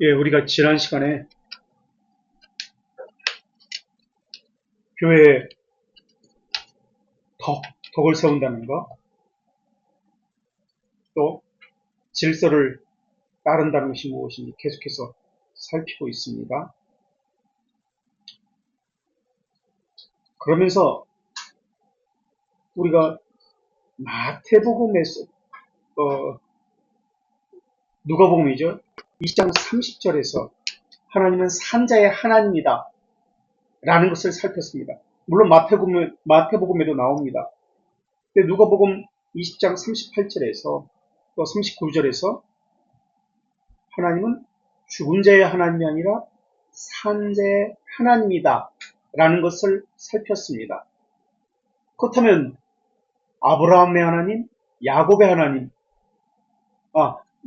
예, 우리가 지난 시간에 교회에 덕을 세운다는 거, 또 질서를 따른다는 것이 무엇인지 계속해서 살피고 있습니다. 그러면서 우리가 마태복음에서 누가복음이죠. 20장 30절에서 하나님은 산자의 하나님이다 라는 것을 살폈습니다. 물론 마태복음에도 나옵니다. 근데 누가복음 20장 38절에서 또 39절에서 하나님은 죽은 자의 하나님이 아니라 산자의 하나님이다 라는 것을 살폈습니다. 그렇다면 아브라함의 하나님, 야곱의 하나님,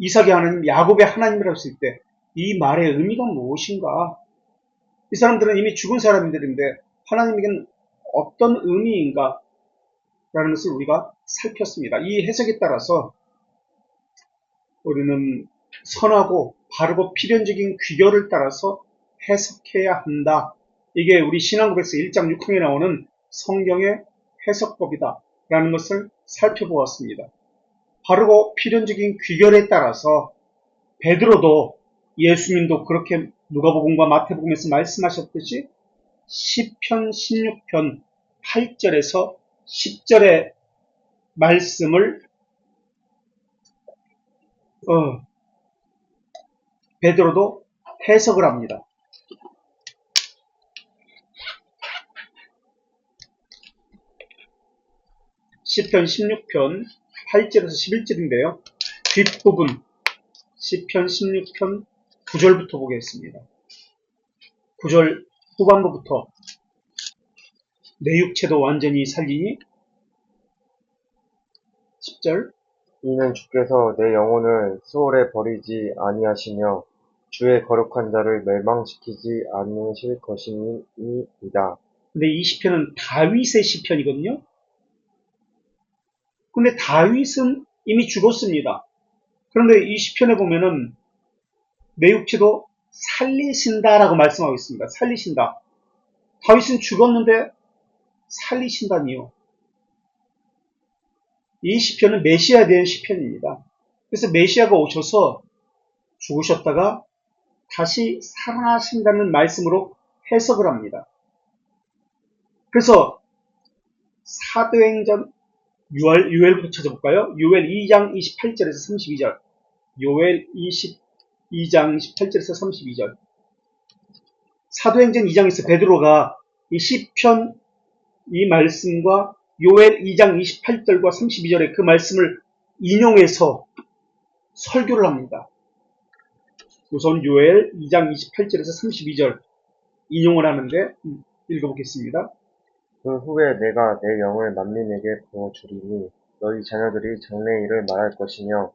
이삭의 하나님, 야곱의 하나님이라고 했을 때 이 말의 의미가 무엇인가? 이 사람들은 이미 죽은 사람들인데 하나님에게는 어떤 의미인가? 라는 것을 우리가 살폈습니다. 이 해석에 따라서 우리는 선하고 바르고 필연적인 귀결을 따라서 해석해야 한다. 이게 우리 신앙고백서 1장 6항에 나오는 성경의 해석법이다 라는 것을 살펴보았습니다. 바르고 필연적인 귀결에 따라서 베드로도 예수님도 그렇게 누가복음과 마태복음에서 말씀하셨듯이 시편 16편 8절에서 10절의 말씀을 베드로도 해석을 합니다. 시편 16편 8절에서 11절인데요. 뒷부분 시편 16편 9절부터 보겠습니다. 9절 후반부부터 내 육체도 완전히 살리니 10절 이는 주께서 내 영혼을 수월에 버리지 아니하시며 주의 거룩한 자를 멸망시키지 않으실 것이니이다. 근데 이 시편은 다윗의 시편이거든요. 근데 다윗은 이미 죽었습니다. 그런데 이 시편에 보면은 내 육체도 살리신다라고 말씀하고 있습니다. 살리신다. 다윗은 죽었는데 살리신다니요. 이 시편은 메시아에 대한 시편입니다. 그래서 메시아가 오셔서 죽으셨다가 다시 살아나신다는 말씀으로 해석을 합니다. 그래서 사도행전 유엘부터 찾아볼까요? 유엘 2장 28절에서 32절. 요엘 22장 28절에서 32절. 사도행전 2장에서 베드로가 이 시편 이 말씀과 요엘 2장 28절과 32절의 그 말씀을 인용해서 설교를 합니다. 우선 요엘 2장 28절에서 32절 인용을 하는데 읽어보겠습니다. 그 후에 내가 내 영을 만민에게 부어주리니 너희 자녀들이 장래일을 말할 것이며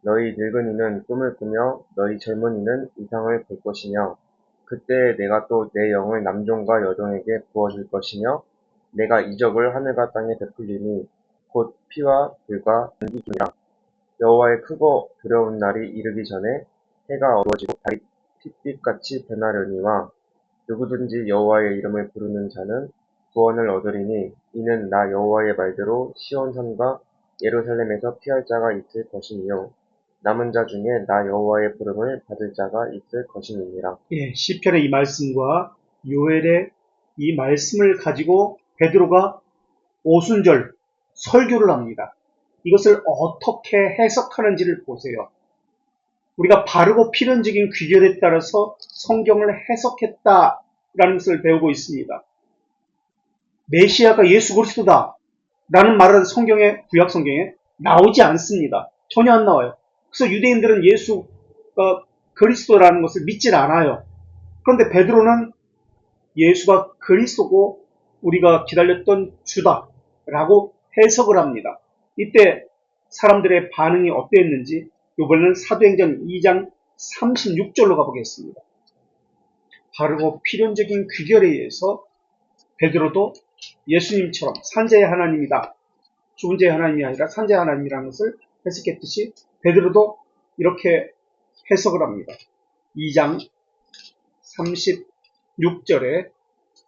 너희 늙은이는 꿈을 꾸며 너희 젊은이는 이상을 볼 것이며 그때 내가 또 내 영을 남종과 여종에게 부어줄 것이며 내가 이적을 하늘과 땅에 베풀리니 곧 피와 불과 연기이니라. 여호와의 크고 두려운 날이 이르기 전에 해가 어두워지고 달이 핏빛같이 변하려니와 누구든지 여호와의 이름을 부르는 자는 구원을 얻으리니 이는 나 여호와의 말대로 시온산과 예루살렘에서 피할 자가 있을 것이니요 남은 자 중에 나 여호와의 부름을 받을 자가 있을 것이니라. 예, 시편의 이 말씀과 요엘의 이 말씀을 가지고 베드로가 오순절 설교를 합니다. 이것을 어떻게 해석하는지를 보세요. 우리가 바르고 필연적인 귀결에 따라서 성경을 해석했다라는 것을 배우고 있습니다. 메시아가 예수 그리스도다 라는 말은 구약 성경에 나오지 않습니다. 전혀 안 나와요. 그래서 유대인들은 예수가 그리스도라는 것을 믿질 않아요. 그런데 베드로는 예수가 그리스도고 우리가 기다렸던 주다라고 해석을 합니다. 이때 사람들의 반응이 어땠는지 이번에는 사도행전 2장 36절로 가보겠습니다. 바르고 필연적인 귀결에 의해서 베드로도 예수님처럼 산자의 하나님이다. 죽은 자의 하나님이 아니라 산자의 하나님이라는 것을 해석했듯이 베드로도 이렇게 해석을 합니다. 2장 36절에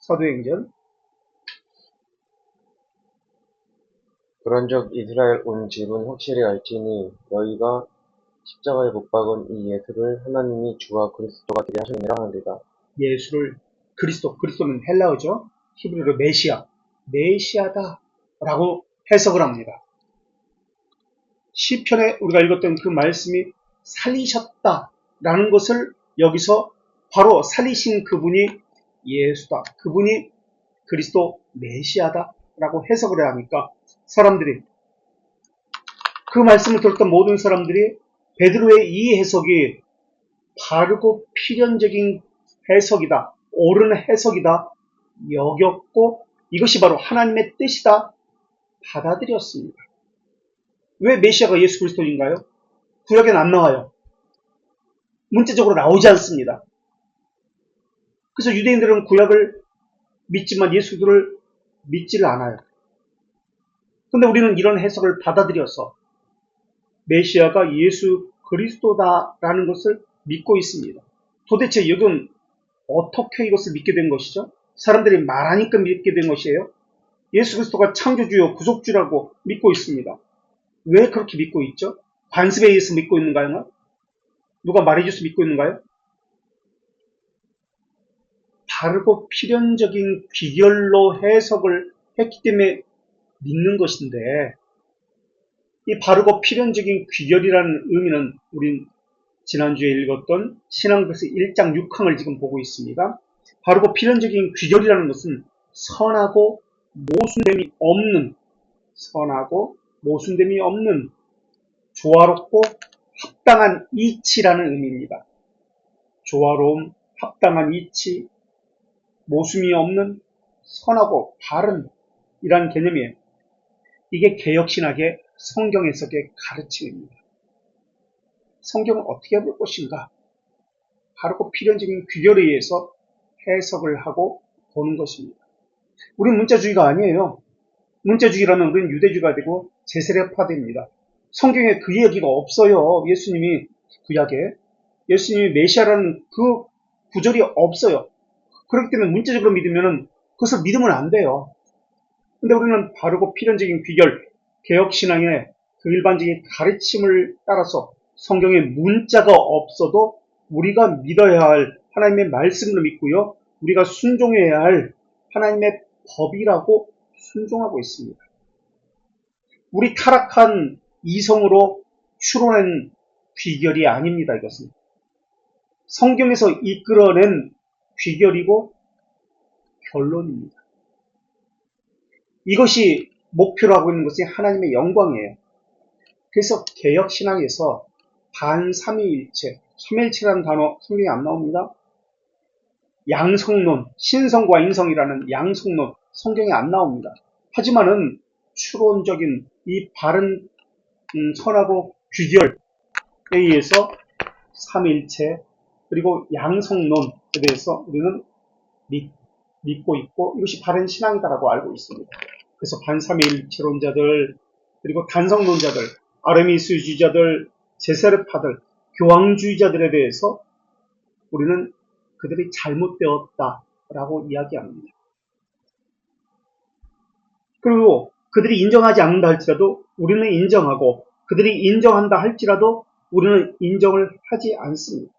사도행전 그런즉 이스라엘 온 집은 확실히 알지니 너희가 십자가에 못 박은 이 예수를 하나님이 주와 그리스도가 되게 하셨느니라 하리라. 예수를 그리스도는 헬라어죠. 히브리어로 메시아다 라고 해석을 합니다. 시편에 우리가 읽었던 그 말씀이 살리셨다라는 것을 여기서 바로 살리신 그분이 예수다. 그분이 그리스도 메시아다라고 해석을 하니까 사람들이 그 말씀을 들었던 모든 사람들이 베드로의 이 해석이 바르고 필연적인 해석이다. 옳은 해석이다. 여겼고 이것이 바로 하나님의 뜻이다. 받아들였습니다. 왜 메시아가 예수 그리스도인가요? 구약에는 안 나와요. 문자적으로 나오지 않습니다. 그래서 유대인들은 구약을 믿지만 예수를 믿지를 않아요. 근데 우리는 이런 해석을 받아들여서 메시아가 예수 그리스도다라는 것을 믿고 있습니다. 도대체 여러분 어떻게 이것을 믿게 된 것이죠? 사람들이 말하니까 믿게 된 것이에요. 예수 그리스도가 창조주요 구속주라고 믿고 있습니다. 왜 그렇게 믿고 있죠? 관습에 의해서 믿고 있는가요? 누가 말해줘서 믿고 있는가요? 바르고 필연적인 귀결로 해석을 했기 때문에 믿는 것인데 이 바르고 필연적인 귀결이라는 의미는 우린 지난주에 읽었던 신앙글서 1장 6항을 지금 보고 있습니다. 바르고 필연적인 귀결이라는 것은 선하고 모순됨이 없는 조화롭고 합당한 이치라는 의미입니다. 조화로움, 합당한 이치, 모순이 없는 선하고 바른 이라는 개념이에요. 이게 개역신학의 성경 해석의 가르침입니다. 성경을 어떻게 볼 것인가? 바르고 필연적인 귀결에 의해서 해석을 하고 보는 것입니다. 우리는 문자주의가 아니에요. 문자주의라면 우리는 유대주의가 되고 제세례파됩니다. 성경에 그 이야기가 없어요. 예수님이 구약에 예수님이 메시아라는 그 구절이 없어요. 그렇기 때문에 문자적으로 믿으면 그것을 믿으면 안 돼요. 근데 우리는 바르고 필연적인 귀결, 개혁신앙의 그 일반적인 가르침을 따라서 성경에 문자가 없어도 우리가 믿어야 할 하나님의 말씀을 믿고요. 우리가 순종해야 할 하나님의 법이라고 순종하고 있습니다. 우리 타락한 이성으로 추론한 귀결이 아닙니다. 이것은 성경에서 이끌어낸 귀결이고 결론입니다. 이것이 목표로 하고 있는 것이 하나님의 영광이에요. 그래서 개혁신앙에서 반삼위일체, 삼일체라는 단어 성경에 안 나옵니다. 양성론, 신성과 인성이라는 양성론 성경에 안 나옵니다. 하지만은 추론적인 이 바른 선하고 귀결에 의해서 삼일체 그리고 양성론에 대해서 우리는 믿고 있고 이것이 바른 신앙이다라고 알고 있습니다. 그래서 반삼위일체론자들 그리고 단성론자들, 아르미스주의자들, 제세례파들, 교황주의자들에 대해서 우리는 그들이 잘못되었다라고 이야기합니다. 그리고 그들이 인정하지 않는다 할지라도 우리는 인정하고 그들이 인정한다 할지라도 우리는 인정을 하지 않습니다.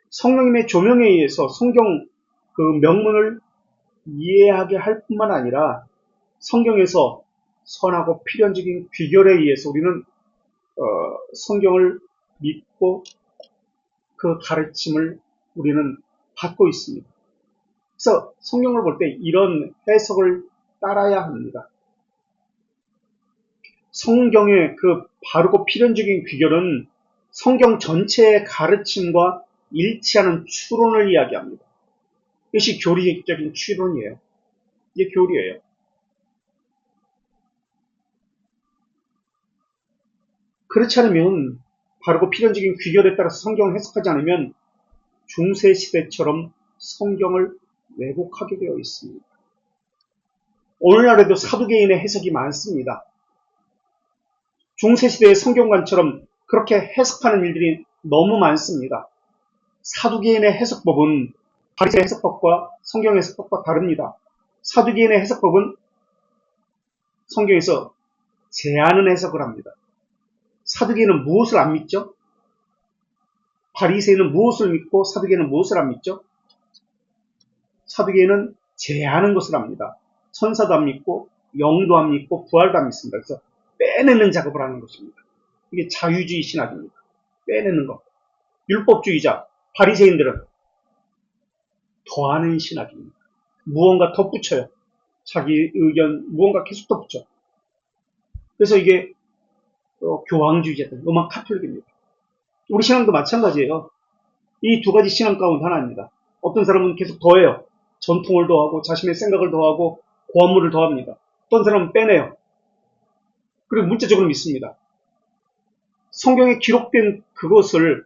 성령님의 조명에 의해서 성경 그 명문을 이해하게 할 뿐만 아니라 성경에서 선하고 필연적인 귀결에 의해서 우리는 성경을 믿고 그 가르침을 우리는 받고 있습니다. 그래서 성경을 볼 때 이런 해석을 따라야 합니다. 성경의 그 바르고 필연적인 귀결은 성경 전체의 가르침과 일치하는 추론을 이야기합니다. 이것이 교리적인 추론이에요. 이게 교리예요. 그렇지 않으면 바르고 필연적인 귀결에 따라서 성경을 해석하지 않으면 중세시대처럼 성경을 왜곡하게 되어 있습니다. 오늘날에도 사두개인의 해석이 많습니다. 중세시대의 성경관처럼 그렇게 해석하는 일들이 너무 많습니다. 사두개인의 해석법은 바리새인의 해석법과 성경 해석법과 다릅니다. 사두개인의 해석법은 성경에서 제하는 해석을 합니다. 사두개인은 무엇을 안 믿죠? 바리새인은 무엇을 믿고 사두개인은 무엇을 안 믿죠? 사두개인은 제하는 것을 합니다. 천사도 안 믿고 영도 안 믿고 부활도 안 믿습니다. 그래서 빼내는 작업을 하는 것입니다. 이게 자유주의 신학입니다. 빼내는 것. 율법주의자, 바리새인들은 더하는 신학입니다. 무언가 덧붙여요. 자기 의견 무언가 계속 덧붙여. 그래서 이게 교황주의자들, 로마 카톨릭입니다. 우리 신앙도 마찬가지예요. 이 두 가지 신앙 가운데 하나입니다. 어떤 사람은 계속 더해요. 전통을 더하고 자신의 생각을 더하고 고한물을 더합니다. 어떤 사람은 빼내요. 그리고 문자적으로 믿습니다. 성경에 기록된 그것을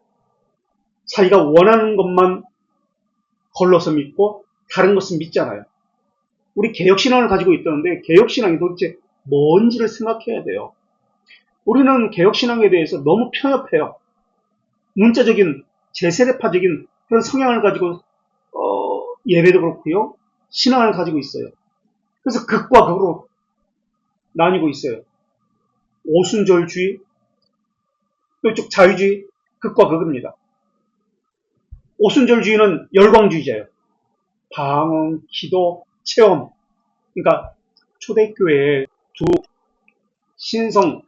자기가 원하는 것만 걸러서 믿고 다른 것은 믿지 않아요. 우리 개혁신앙을 가지고 있다는데 개혁신앙이 도대체 뭔지를 생각해야 돼요. 우리는 개혁신앙에 대해서 너무 편협해요. 문자적인 제세례파적인 그런 성향을 가지고 예배도 그렇고요. 신앙을 가지고 있어요. 그래서 극과 극으로 나뉘고 있어요. 오순절주의, 또 이쪽 자유주의, 극과 극입니다. 오순절주의는 열광주의자예요. 방언, 기도, 체험. 그러니까 초대교회에 두 신성,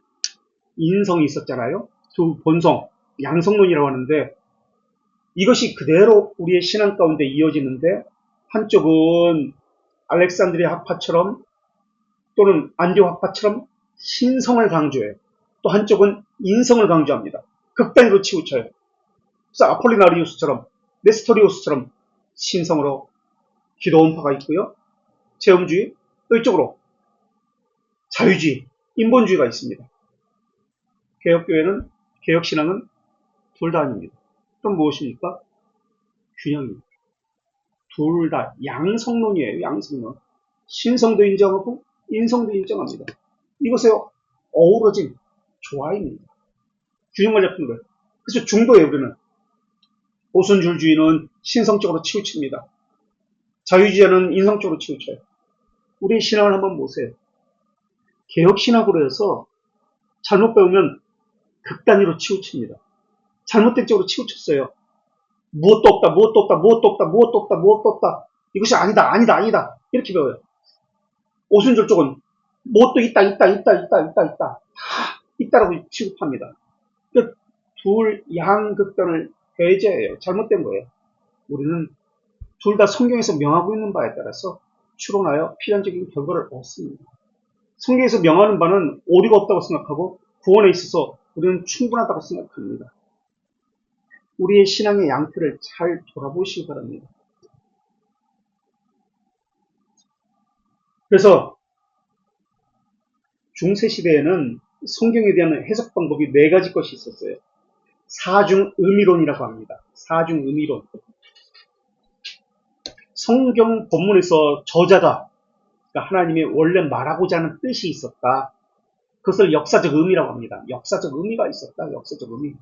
인성이 있었잖아요. 두 본성, 양성론이라고 하는데 이것이 그대로 우리의 신앙 가운데 이어지는데 한쪽은 알렉산드리아 학파처럼 또는 안디옥 학파처럼 신성을 강조해요. 또 한쪽은 인성을 강조합니다. 극단으로 치우쳐요. 그래서 아폴리나리우스처럼 네스토리우스처럼 신성으로 기도원파가 있고요. 체험주의, 또 이쪽으로 자유주의, 인본주의가 있습니다. 개혁교회는, 개혁신앙은 둘 다 아닙니다. 그럼 무엇입니까? 균형입니다. 둘 다 양성론이에요. 양성론. 신성도 인정하고 인성도 인정합니다. 이것에 어우러진 조화입니다. 균형을 잡는 거예요. 그래서 중도에 우리는 오순절주의는 신성적으로 치우칩니다. 자유주의자는 인성적으로 치우쳐요. 우리의 신앙을 한번 보세요. 개혁신학으로 해서 잘못 배우면 극단위로 치우칩니다. 잘못된 쪽으로 치우쳤어요. 무엇도 없다, 무엇도 없다, 무엇도 없다, 무엇도 없다, 무엇도 없다. 이것이 아니다, 아니다, 아니다. 이렇게 배워요. 오순절 쪽은 무엇도 있다, 있다, 있다, 있다, 있다, 있다. 다 있다라고 취급합니다. 그 둘 양극단을 배제해요. 잘못된 거예요. 우리는 둘 다 성경에서 명하고 있는 바에 따라서 추론하여 필연적인 결과를 얻습니다. 성경에서 명하는 바는 오류가 없다고 생각하고 구원에 있어서 우리는 충분하다고 생각합니다. 우리의 신앙의 양태를 잘 돌아보시기 바랍니다. 그래서 중세시대에는 성경에 대한 해석 방법이 네 가지 것이 있었어요. 사중의미론이라고 합니다. 사중의미론. 성경 본문에서 저자가 그러니까 하나님이 원래 말하고자 하는 뜻이 있었다. 그것을 역사적 의미라고 합니다. 역사적 의미가 있었다. 역사적 의미.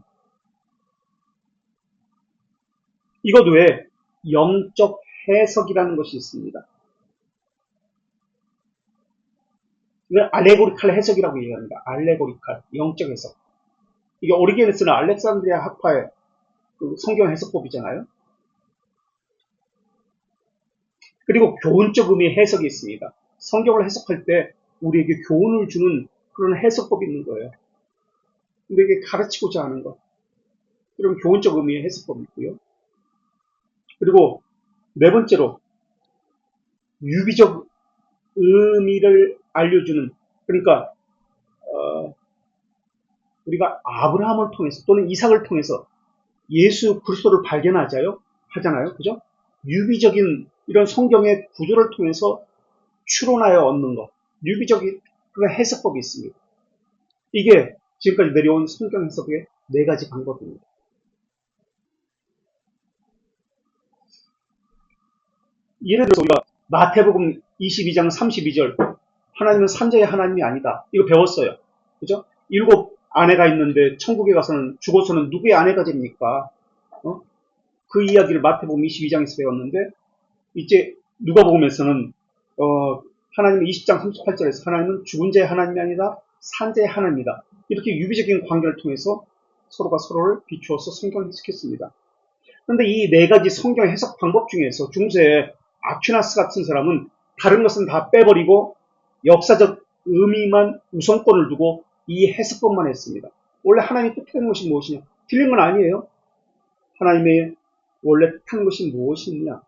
이것 외에 영적 해석이라는 것이 있습니다. 이걸 알레고리칼 해석이라고 얘기합니다. 알레고리칼, 영적 해석. 이게 오리게네스는 알렉산드리아 학파의 그 성경 해석법이잖아요. 그리고 교훈적 의미의 해석이 있습니다. 성경을 해석할 때 우리에게 교훈을 주는 그런 해석법이 있는 거예요. 우리에게 가르치고자 하는 것. 이런 교훈적 의미의 해석법이 있고요. 그리고 네 번째로 유기적 의미를 알려주는 그러니까 우리가 아브라함을 통해서 또는 이삭을 통해서 예수 그리스도를 발견하잖아요. 그죠? 유기적인 이런 성경의 구조를 통해서 추론하여 얻는 것. 유기적인 그런 해석법이 있습니다. 이게 지금까지 내려온 성경 해석의 네 가지 방법입니다. 예를 들어서 우리가 마태복음 22장 32절 하나님은 삼자의 하나님이 아니다. 이거 배웠어요. 그죠? 7 아내가 있는데 천국에 가서는 죽어서는 누구의 아내가 됩니까? 그 이야기를 마태복음 22장에서 배웠는데 이제 누가복음에서는 하나님은 20장 38절에서 하나님은 죽은 자의 하나님이 아니라 산 자의 하나님이다. 이렇게 유비적인 관계를 통해서 서로가 서로를 비추어서 성경을 해석했습니다. 그런데 이 네 가지 성경 해석 방법 중에서 중세의 아퀴나스 같은 사람은 다른 것은 다 빼버리고 역사적 의미만 우선권을 두고 이 해석법만 했습니다. 원래 하나님이 뜻하는 것이 무엇이냐? 틀린 건 아니에요. 하나님의 원래 뜻하는 것이 무엇이냐?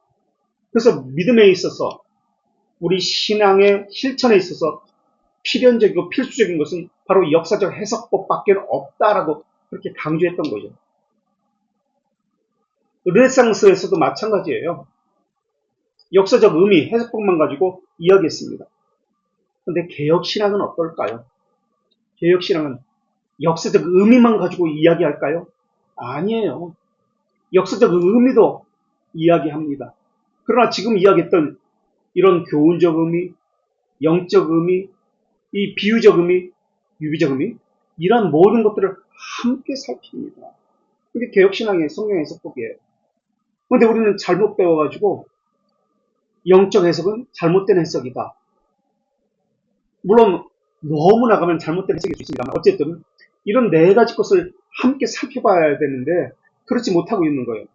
그래서 믿음에 있어서 우리 신앙의 실천에 있어서 필연적이고 필수적인 것은 바로 역사적 해석법밖에 없다라고 그렇게 강조했던 거죠. 르네상스에서도 마찬가지예요. 역사적 의미, 해석법만 가지고 이야기했습니다. 그런데 개혁신앙은 어떨까요? 개혁신앙은 역사적 의미만 가지고 이야기할까요? 아니에요. 역사적 의미도 이야기합니다. 그러나 지금 이야기했던 이런 교훈적 의미, 영적 의미, 이 비유적 의미, 유비적 의미, 이런 모든 것들을 함께 살핍니다. 이게 개혁신앙의 성경 해석법이에요. 그런데 우리는 잘못 배워가지고 영적 해석은 잘못된 해석이다. 물론 너무 나가면 잘못된 해석일 수 있습니다만 어쨌든 이런 네 가지 것을 함께 살펴봐야 되는데 그렇지 못하고 있는 거예요.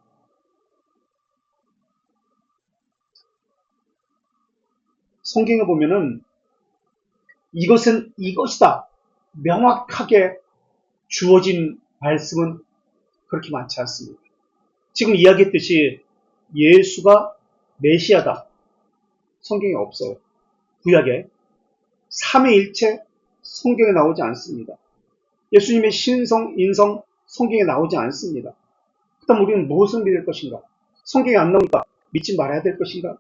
성경에 보면은 이것은 이것이다. 명확하게 주어진 말씀은 그렇게 많지 않습니다. 지금 이야기했듯이 예수가 메시아다. 성경에 없어요. 구약에 삼위일체 성경에 나오지 않습니다. 예수님의 신성, 인성 성경에 나오지 않습니다. 그렇다면 우리는 무엇을 믿을 것인가? 성경에 안 나오니까 믿지 말아야 될 것인가?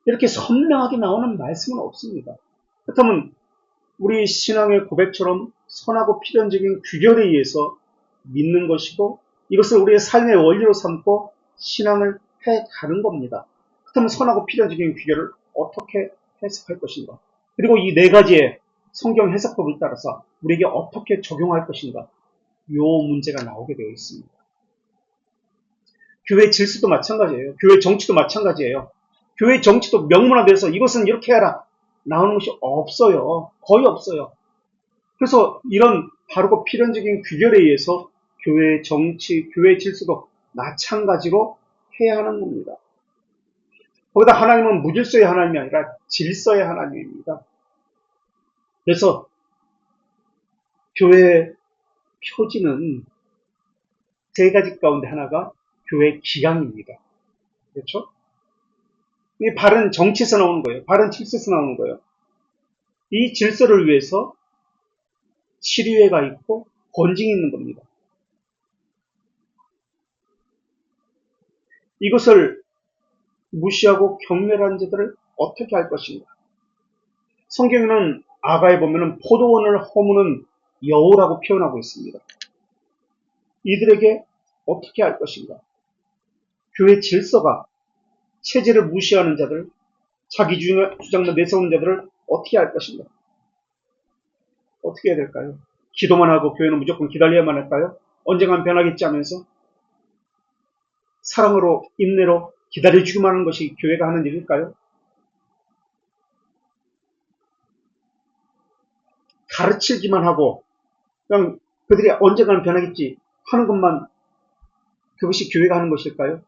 이렇게 선명하게 나오는 말씀은 없습니다. 그렇다면 우리 신앙의 고백처럼 선하고 필연적인 규결에 의해서 믿는 것이고 이것을 우리의 삶의 원리로 삼고 신앙을 해가는 겁니다. 그렇다면 선하고 필연적인 규결을 어떻게 해석할 것인가? 그리고 이 네 가지의 성경 해석법을 따라서 우리에게 어떻게 적용할 것인가? 이 문제가 나오게 되어 있습니다. 교회 질서도 마찬가지예요. 교회 정치도 마찬가지예요. 교회 정치도 명문화돼서 이것은 이렇게 해라 나오는 것이 없어요. 거의 없어요. 그래서 이런 바르고 필연적인 규결에 의해서 교회 정치, 교회 질서도 마찬가지로 해야 하는 겁니다. 거기다 하나님은 무질서의 하나님이 아니라 질서의 하나님입니다. 그래서 교회의 표지는 세 가지 가운데 하나가 교회 기강입니다. 그렇죠? 이 바른 정치에서 나오는 거예요. 바른 질서에서 나오는 거예요. 이 질서를 위해서 치리회가 있고 권징이 있는 겁니다. 이것을 무시하고 경멸한 자들을 어떻게 할 것인가? 성경에는 아가에 보면 포도원을 허무는 여우라고 표현하고 있습니다. 이들에게 어떻게 할 것인가? 교회 질서가 체제를 무시하는 자들, 자기 주장만 내세우는 자들을 어떻게 할 것인가? 어떻게 해야 될까요? 기도만 하고 교회는 무조건 기다려야만 할까요? 언젠간 변하겠지 하면서 사랑으로 인내로 기다려주기만 하는 것이 교회가 하는 일일까요? 가르치기만 하고 그냥 그들이 언젠가는 변하겠지 하는 것만 그것이 교회가 하는 것일까요?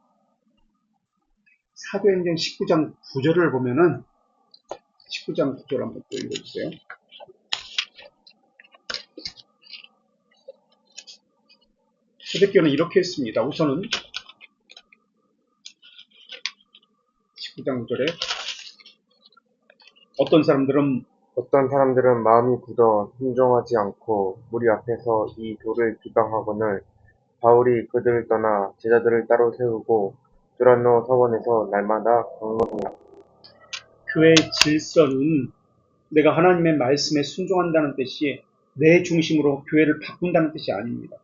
사도행전 19장 9절을 보면은 19장 9절 한번 또 읽어주세요. 초대교회는 이렇게 했습니다. 우선은 19장 9절에 어떤 사람들은 마음이 굳어 순종하지 않고 무리 앞에서 이 돌을 비방하거늘 바울이 그들을 떠나 제자들을 따로 세우고 두란노 서원에서 날마다 강론합니다. 교회의 질서는 내가 하나님의 말씀에 순종한다는 뜻이 내 중심으로 교회를 바꾼다는 뜻이 아닙니다.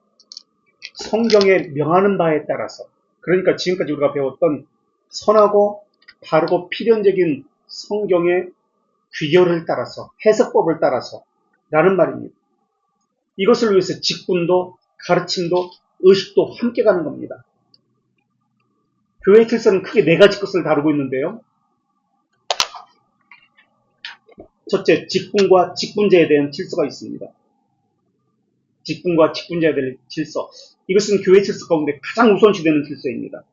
성경에 명하는 바에 따라서 그러니까 지금까지 우리가 배웠던 선하고 바르고 필연적인 성경의 규결을 따라서 해석법을 따라서 라는 말입니다. 이것을 위해서 직분도 가르침도 의식도 함께 가는 겁니다. 교회 질서는 크게 네 가지 것을 다루고 있는데요. 첫째, 직분과 직분자에 대한 질서가 있습니다. 직분과 직분자에 대한 질서. 이것은 교회 질서 가운데 가장 우선시되는 질서입니다.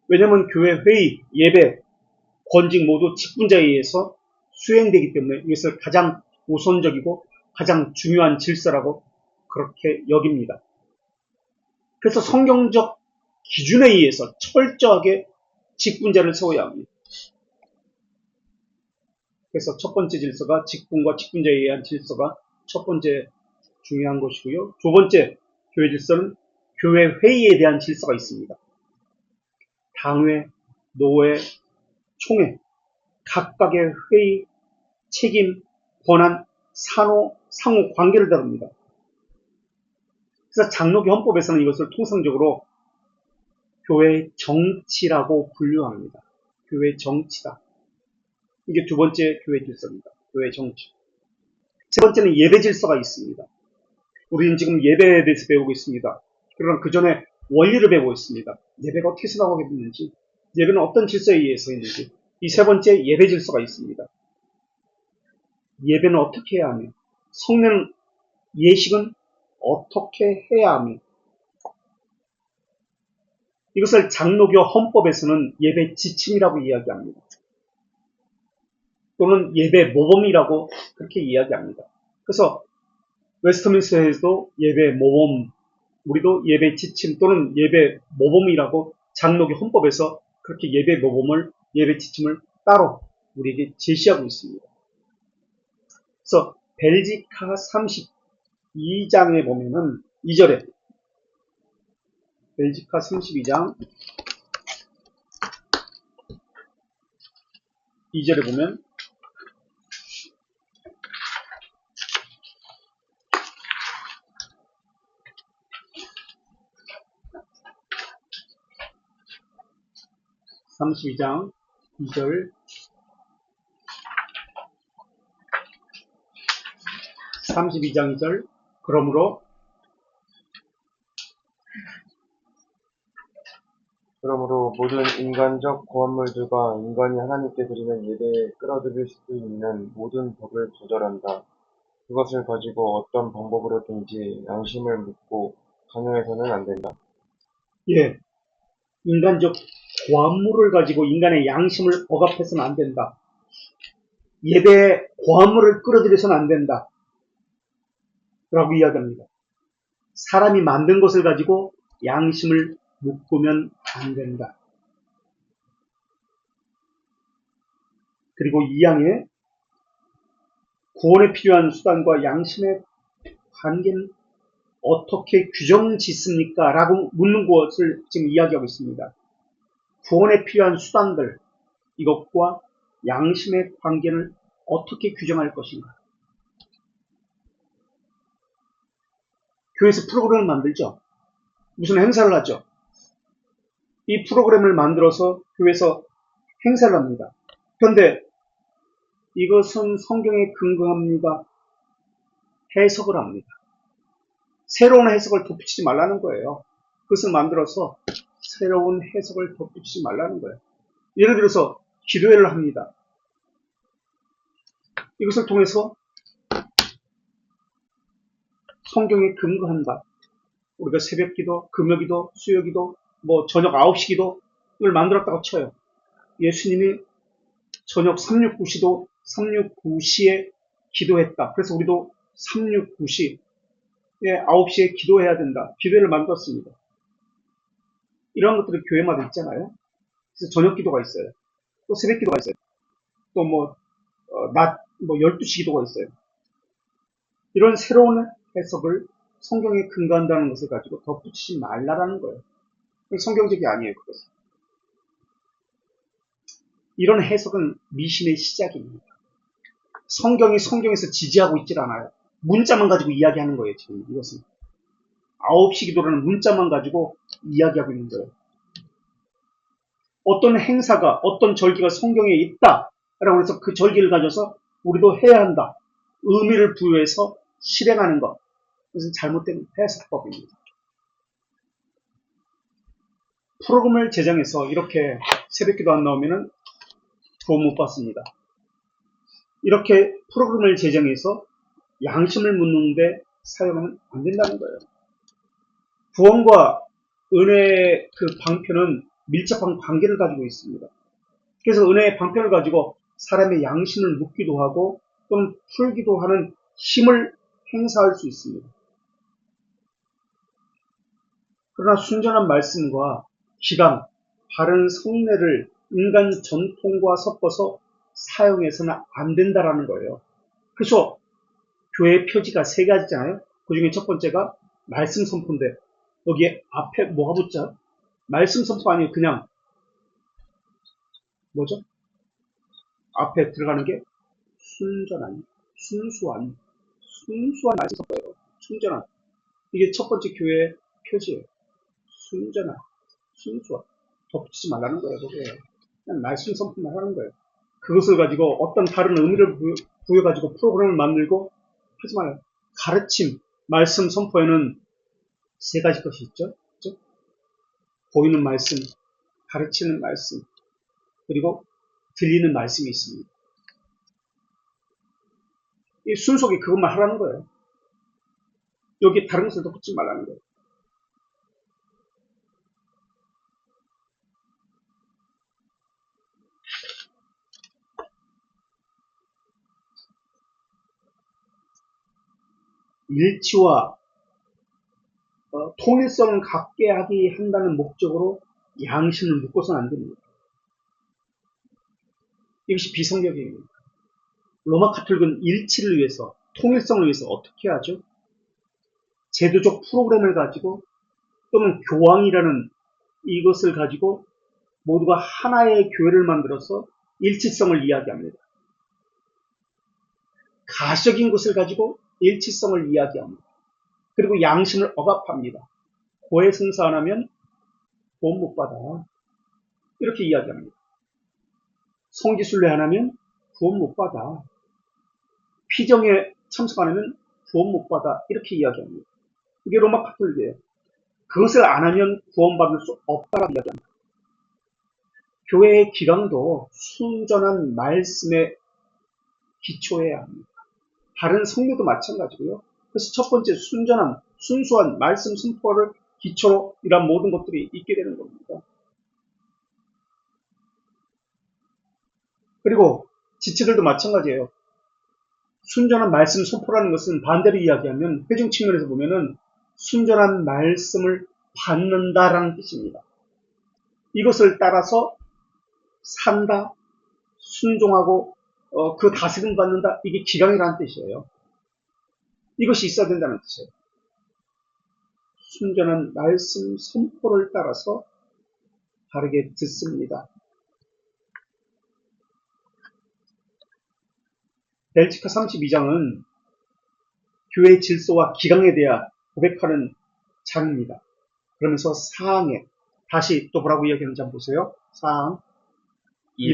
왜냐하면 교회 회의, 예배, 권직 모두 직분자에 의해서 수행되기 때문에 이것을 가장 우선적이고 가장 중요한 질서라고 그렇게 여깁니다. 그래서 성경적 기준에 의해서 철저하게 직분자를 세워야 합니다. 그래서 첫 번째 질서가 직분과 직분자에 의한 질서가 첫 번째 중요한 것이고요. 두 번째 교회 질서는 교회 회의에 대한 질서가 있습니다. 당회, 노회, 총회, 각각의 회의, 책임, 권한, 상호 관계를 다룹니다. 그래서 장로교 헌법에서는 이것을 통상적으로 교회 정치라고 분류합니다. 교회 정치다. 이게 두 번째 교회 질서입니다. 교회 정치. 세 번째는 예배 질서가 있습니다. 우리는 지금 예배에 대해서 배우고 있습니다. 그러나 그 전에 원리를 배우고 있습니다. 예배가 어떻게 생각하게 됐는지, 예배는 어떤 질서에 의해서 있는지, 이 세 번째 예배 질서가 있습니다. 예배는 어떻게 해야 하며, 성령 예식은 어떻게 해야 하며, 이것을 장로교 헌법에서는 예배 지침이라고 이야기합니다. 또는 예배 모범이라고 그렇게 이야기합니다. 그래서 웨스트민스터에서도 예배 모범, 우리도 예배 지침 또는 예배 모범이라고 장로교 헌법에서 그렇게 예배 모범을, 예배 지침을 따로 우리에게 제시하고 있습니다. 그래서 벨지카 32장에 보면은 2절에 벨지카 32장 2절에 보면 (32장) 2절 32장 2절 그러므로 모든 인간적 고함물들과 인간이 하나님께 드리는 예배에 끌어들일 수 있는 모든 법을 거절한다. 그것을 가지고 어떤 방법으로든지 양심을 묻고 강요해서는 안 된다. 예, 인간적 고함물을 가지고 인간의 양심을 억압해서는 안 된다. 예배에 고함물을 끌어들여서는 안 된다. 라고 이야기합니다. 사람이 만든 것을 가지고 양심을 묶으면 안 된다. 그리고 이 양에 구원에 필요한 수단과 양심의 관계는 어떻게 규정 짓습니까? 라고 묻는 것을 지금 이야기하고 있습니다. 구원에 필요한 수단들, 이것과 양심의 관계를 어떻게 규정할 것인가? 교회에서 프로그램을 만들죠. 무슨 행사를 하죠. 이 프로그램을 만들어서 교회에서 행사를 합니다. 그런데 이것은 성경에 근거합니다. 해석을 합니다. 새로운 해석을 덧붙이지 말라는 거예요. 그것을 만들어서 새로운 해석을 덧붙이지 말라는 거예요. 예를 들어서 기도회를 합니다. 이것을 통해서 성경에 근거한다. 우리가 새벽기도, 금요기도, 수요기도, 저녁 9시 기도를 만들었다고 쳐요. 예수님이 저녁 369시도 369시에 기도했다. 그래서 우리도 369시 9시에 기도해야 된다. 기도회를 만들었습니다. 이런 것들이 교회마다 있잖아요. 그래서 저녁 기도가 있어요. 또 새벽 기도가 있어요. 또 낮 12시 기도가 있어요. 이런 새로운 해석을 성경에 근거한다는 것을 가지고 덧붙이지 말라라는 거예요. 성경적이 아니에요, 그것은. 이런 해석은 미신의 시작입니다. 성경이 성경에서 지지하고 있질 않아요. 문자만 가지고 이야기하는 거예요, 지금 이것은. 9시 기도라는 문자만 가지고 이야기하고 있는 거예요. 어떤 행사가, 어떤 절기가 성경에 있다라고 해서 그 절기를 가져서 우리도 해야 한다. 의미를 부여해서 실행하는 것. 그것은 잘못된 해석법입니다. 프로그램을 제정해서 이렇게 새벽기도 안 나오면은 구원 못 받습니다. 이렇게 프로그램을 제정해서 양심을 묻는데 사용하면 안 된다는 거예요. 구원과 은혜의 그 방편은 밀접한 관계를 가지고 있습니다. 그래서 은혜의 방편을 가지고 사람의 양심을 묻기도 하고 또는 풀기도 하는 힘을 행사할 수 있습니다. 그러나 순전한 말씀과 기강, 바른 성례를 인간 전통과 섞어서 사용해서는 안 된다라는 거예요. 그래서 교회 표지가 세 가지잖아요. 그 중에 첫 번째가 말씀 선포인데 여기에 앞에 뭐가 붙죠? 말씀 선포 아니에요. 그냥 뭐죠? 앞에 들어가는 게 순전한, 순수한 말씀 선포예요. 순전한. 이게 첫 번째 교회의 표지예요. 순전한, 순수한. 덮치지 말라는 거예요. 그게. 그냥 말씀 선포만 하는 거예요. 그것을 가지고 어떤 다른 의미를 부여가지고 프로그램을 만들고 하지 마요. 가르침, 말씀 선포에는 세 가지 것이 있죠. 그렇죠? 보이는 말씀, 가르치는 말씀, 그리고 들리는 말씀이 있습니다. 이 순속이 그것만 하라는 거예요. 여기 다른 것을 덮지 말라는 거예요. 일치와 통일성을 갖게 하기 한다는 목적으로 양심을 묶어서는 안 됩니다. 이것이 비성경입니다. 로마 카톨릭은 일치를 위해서, 통일성을 위해서 어떻게 하죠? 제도적 프로그램을 가지고 또는 교황이라는 이것을 가지고 모두가 하나의 교회를 만들어서 일치성을 이야기합니다. 가시적인 것을 가지고 일치성을 이야기합니다. 그리고 양심을 억압합니다. 고해 성사 안 하면 구원 못 받아. 이렇게 이야기합니다. 성지순례 안 하면 구원 못 받아. 피정에 참석 안 하면 구원 못 받아. 이렇게 이야기합니다. 이게 로마 카톨릭이에요. 그것을 안 하면 구원받을 수 없다라고 이야기합니다. 교회의 기강도 순전한 말씀에 기초해야 합니다. 다른 성례도 마찬가지고요. 그래서 첫 번째 순전한, 순수한 말씀 선포를 기초로 이런 모든 것들이 있게 되는 겁니다. 그리고 지체들도 마찬가지예요. 순전한 말씀 선포라는 것은 반대로 이야기하면 회중 측면에서 보면은 순전한 말씀을 받는다라는 뜻입니다. 이것을 따라서 산다, 순종하고 그 다스림 받는다. 이게 기강이라는 뜻이에요. 이것이 있어야 된다는 뜻이에요. 순전한 말씀 선포를 따라서 바르게 듣습니다. 벨지카 32장은 교회 질서와 기강에 대해 고백하는 장입니다. 그러면서 사항에 다시 또 뭐라고 이야기하는지 한번 보세요. 사항 이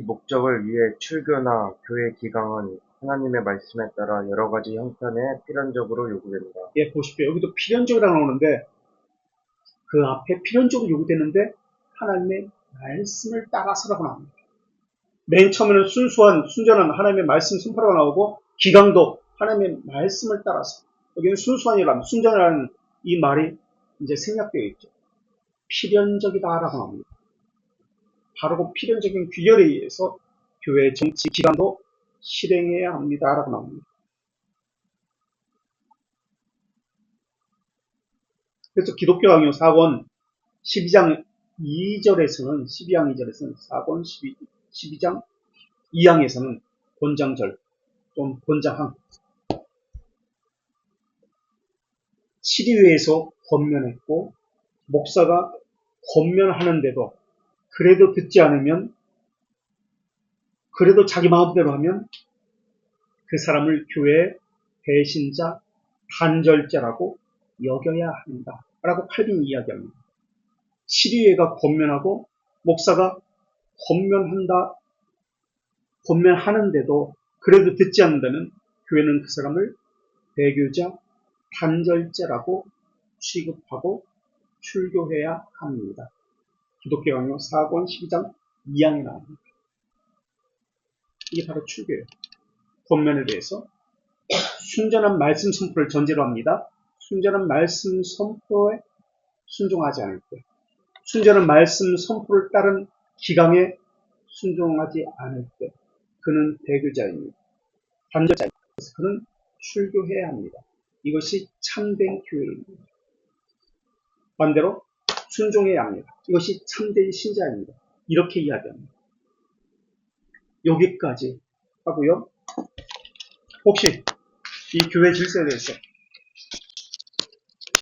목적을 위해 출교나 교회 기강은 하나님의 말씀에 따라 여러 가지 형편에 필연적으로 요구됩니다. 예, 보십시오. 여기도 필연적이라고 나오는데 그 앞에 필연적으로 요구되는데 하나님의 말씀을 따라서라고 나옵니다. 맨 처음에는 순전한 하나님의 말씀 선포라고 나오고 기강도 하나님의 말씀을 따라서 여기는 순수한이라면 순전이라는 이 말이 이제 생략되어 있죠. 필연적이다라고 나옵니다. 바로 그 필연적인 규율에 의해서 교회의 정치 기관도 실행해야 합니다라고 나옵니다. 그래서 기독교 강요 4권 12장 2절에서는 4권 12장 2항에서는 권장절 좀 권장항 7위회에서 권면했고 목사가 권면하는데도 그래도 듣지 않으면 그래도 자기 마음대로 하면 그 사람을 교회의 배신자, 단절자라고 여겨야 한다. 라고 칼빈이 이야기합니다. 7위회가 권면하고 목사가 권면하는데도 그래도 듣지 않는다면 교회는 그 사람을 배교자, 단절자라고 취급하고 출교해야 합니다. 기독교강요 4권 12장 2항에 나옵니다. 이게 바로 출교예요. 본면에 대해서 순전한 말씀 선포를 전제로 합니다. 순전한 말씀 선포에 순종하지 않을 때, 순전한 말씀 선포를 따른 기강에 순종하지 않을 때, 그는 배교자입니다. 단절자입니다. 그래서 그는 출교해야 합니다. 이것이 참된 교회입니다. 반대로 순종해야 합니다. 이것이 참된 신자입니다. 이렇게 이야기합니다. 여기까지 하고요. 혹시 이 교회 질서에 대해서